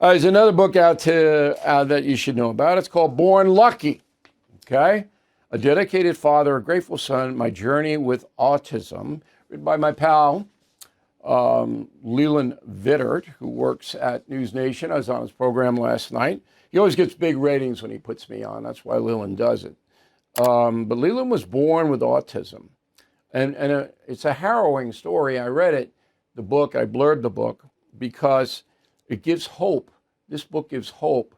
There's another book out that you should know about. It's called Born Lucky. Okay? A dedicated father, a grateful son, my journey with autism, written by my pal, Leland Vittert, who works at NewsNation. I was on his program last night. He always gets big ratings when he puts me on. That's why Leland does it. But Leland was born with autism. And it's a harrowing story. I read it, the book, I blurred the book, because it gives hope. This book gives hope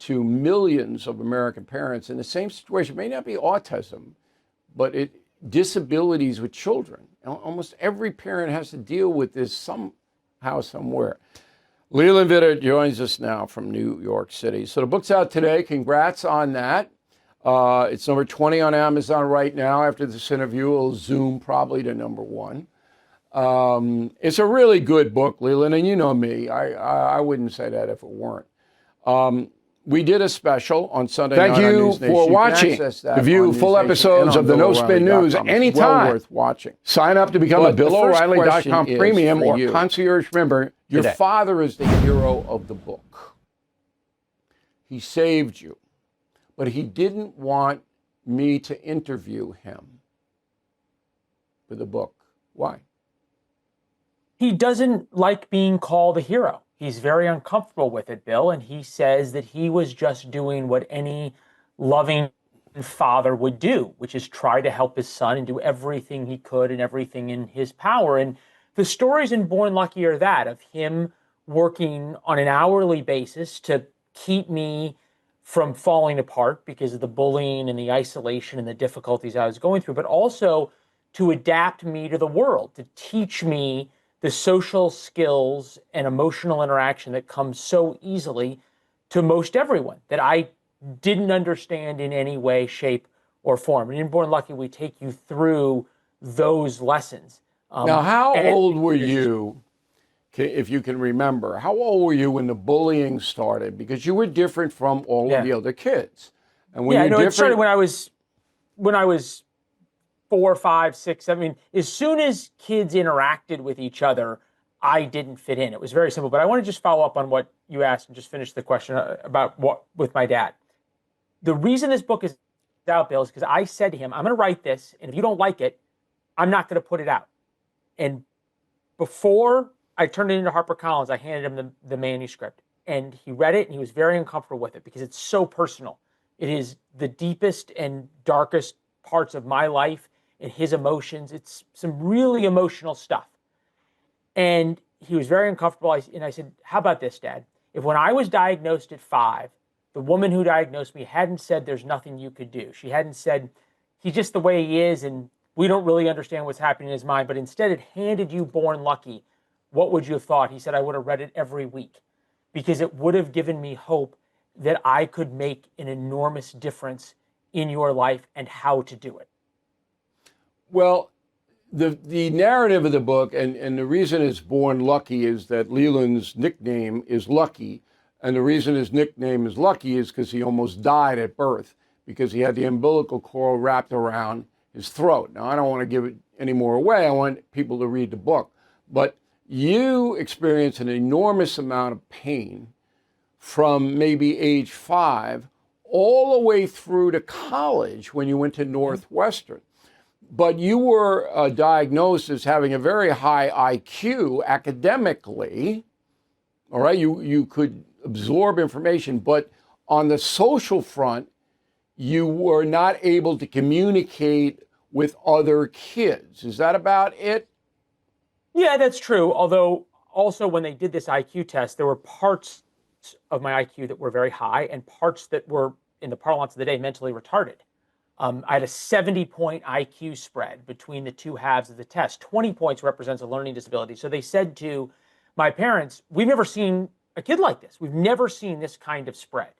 to millions of American parents in the same situation. It may not be autism, but disabilities with children. Almost every parent has to deal with this somehow, somewhere. Leland Vittert joins us now from New York City. So the book's out today. Congrats on that. It's number 20 on Amazon right now. After this interview, it'll zoom probably to number 1. It's a really good book, Leland, and you know me. I wouldn't say that if it weren't. We did a special on Sunday night on NewsNation. Thank you for watching. To view full episodes of the No Spin News anytime. Well worth watching. Sign up to become a BillO'Reilly.com premium or concierge member. Your father is the hero of the book. He saved you, but he didn't want me to interview him for the book. Why? He doesn't like being called a hero. He's very uncomfortable with it, Bill, and he says that he was just doing what any loving father would do, which is try to help his son and do everything he could and everything in his power. And the stories in Born Lucky are that, of him working on an hourly basis to keep me from falling apart because of the bullying and the isolation and the difficulties I was going through, but also to adapt me to the world, to teach me the social skills and emotional interaction that comes so easily to most everyone that I didn't understand in any way, shape, or form. And in Born Lucky, we take you through those lessons. Now, how old were you, if you can remember? How old were you when the bullying started? Because you were different from all of the other kids. And when it started when I was 4, 5, 6. I mean, as soon as kids interacted with each other, I didn't fit in. It was very simple. But I want to just follow up on what you asked and just finish the question about what with my dad. The reason this book is out, Bill, is because I said to him, I'm going to write this, and if you don't like it, I'm not going to put it out. And before I turned it into HarperCollins, I handed him the manuscript, and he read it, and he was very uncomfortable with it because it's so personal. It is the deepest and darkest parts of my life and his emotions. It's some really emotional stuff. And he was very uncomfortable. And I said, how about this, Dad? If when I was diagnosed at 5, the woman who diagnosed me hadn't said there's nothing you could do. She hadn't said he's just the way he is and we don't really understand what's happening in his mind, but instead it handed you Born Lucky, what would you have thought? He said, I would have read it every week because it would have given me hope that I could make an enormous difference in your life and how to do it. Well, the narrative of the book, and the reason it's Born Lucky is that Leland's nickname is Lucky. And the reason his nickname is Lucky is because he almost died at birth because he had the umbilical cord wrapped around his throat. Now, I don't want to give it any more away. I want people to read the book. But you experienced an enormous amount of pain from maybe age 5 all the way through to college when you went to Northwestern. But you were diagnosed as having a very high IQ academically. All right, you could absorb information, but on the social front, you were not able to communicate with other kids. Is that about it? Yeah, that's true. Although also when they did this IQ test, there were parts of my IQ that were very high and parts that were, in the parlance of the day, mentally retarded. I had a 70-point IQ spread between the two halves of the test. 20 points represents a learning disability. So they said to my parents, we've never seen a kid like this. We've never seen this kind of spread.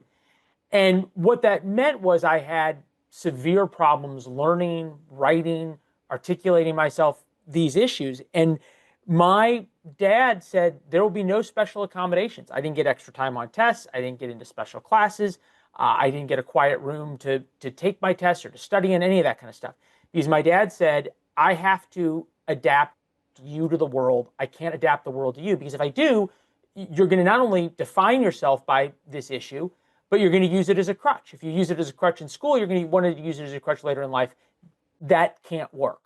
And what that meant was I had severe problems learning, writing, articulating myself, these issues. And my dad said there will be no special accommodations. I didn't get extra time on tests. I didn't get into special classes. I didn't get a quiet room to take my tests or to study in, any of that kind of stuff. Because my dad said, I have to adapt you to the world. I can't adapt the world to you, because if I do, you're going to not only define yourself by this issue, but you're going to use it as a crutch. If you use it as a crutch in school, you're going to want to use it as a crutch later in life. That can't work.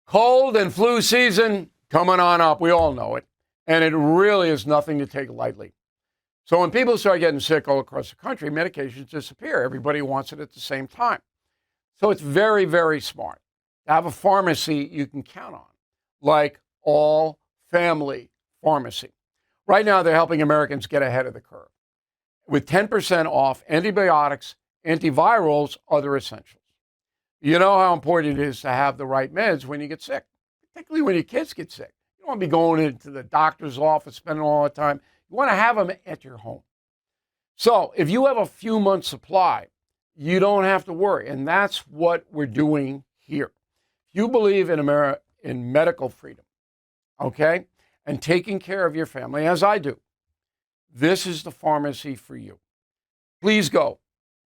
Cold and flu season coming on up. We all know it. And it really is nothing to take lightly. So when people start getting sick all across the country, medications disappear. Everybody wants it at the same time. So it's very, very smart to have a pharmacy you can count on, like All Family Pharmacy. Right now, they're helping Americans get ahead of the curve with 10% off antibiotics, antivirals, other essentials. You know how important it is to have the right meds when you get sick, particularly when your kids get sick. You don't want to be going into the doctor's office, spending all the time. You want to have them at your home. So if you have a few months supply, you don't have to worry. And that's what we're doing here. If you believe in America, in medical freedom, okay, and taking care of your family, as I do, this is the pharmacy for you. Please go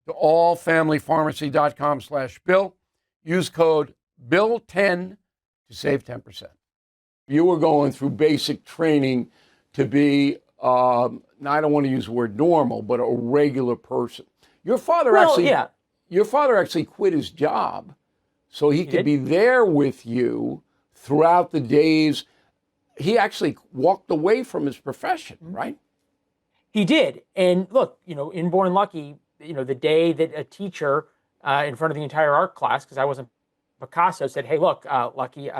to allfamilypharmacy.com/Bill. Use code BILL10 to save 10%. You were going through basic training to be, now I don't want to use the word normal, but a regular person. Your father actually quit his job so he could be there with you throughout the days. He actually walked away from his profession, right? He did. And look, inborn lucky, the day that a teacher in front of the entire art class, because I wasn't Picasso, said, hey, look, Lucky,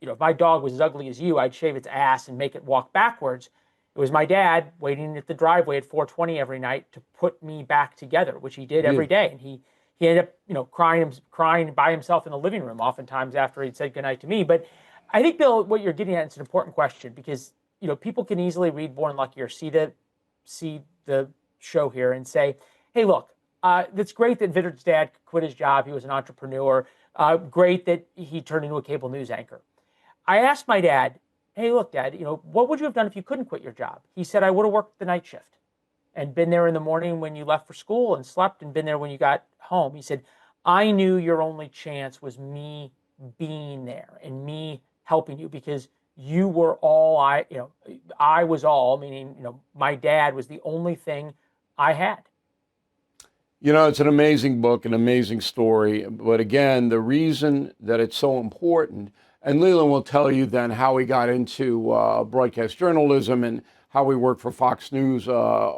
if my dog was as ugly as you, I'd shave its ass and make it walk backwards. It was my dad waiting at the driveway at 4:20 every night to put me back together, which he did every day. And he ended up, crying by himself in the living room, oftentimes after he'd said goodnight to me. But I think, Bill, what you're getting at is an important question because, people can easily read Born Lucky or see the show here and say, hey, look, it's great that Vittert's dad quit his job. He was an entrepreneur. Great that he turned into a cable news anchor. I asked my dad, hey, look, Dad, what would you have done if you couldn't quit your job? He said, I would have worked the night shift and been there in the morning when you left for school and slept and been there when you got home. He said, I knew your only chance was me being there and me helping you because you were all I was all, meaning, my dad was the only thing I had. It's an amazing book, an amazing story. But again, the reason that it's so important, and Leland will tell you then how he got into broadcast journalism and how he worked for Fox News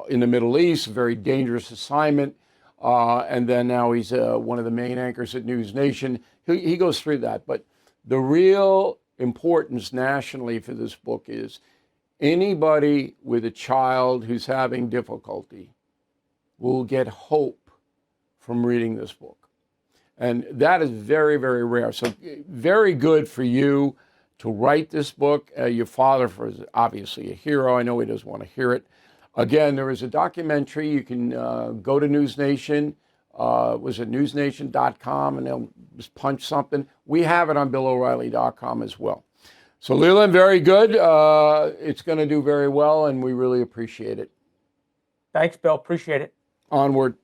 in the Middle East, a very dangerous assignment. And then now he's one of the main anchors at NewsNation. He goes through that. But the real importance nationally for this book is anybody with a child who's having difficulty will get hope from reading this book. And that is very, very rare. So very good for you to write this book. Your father is obviously a hero. I know he doesn't want to hear it. Again, there is a documentary. You can go to NewsNation. Was it newsnation.com? And they'll just punch something. We have it on BillO'Reilly.com as well. So Leland, very good. It's going to do very well, and we really appreciate it. Thanks, Bill. Appreciate it. Onward.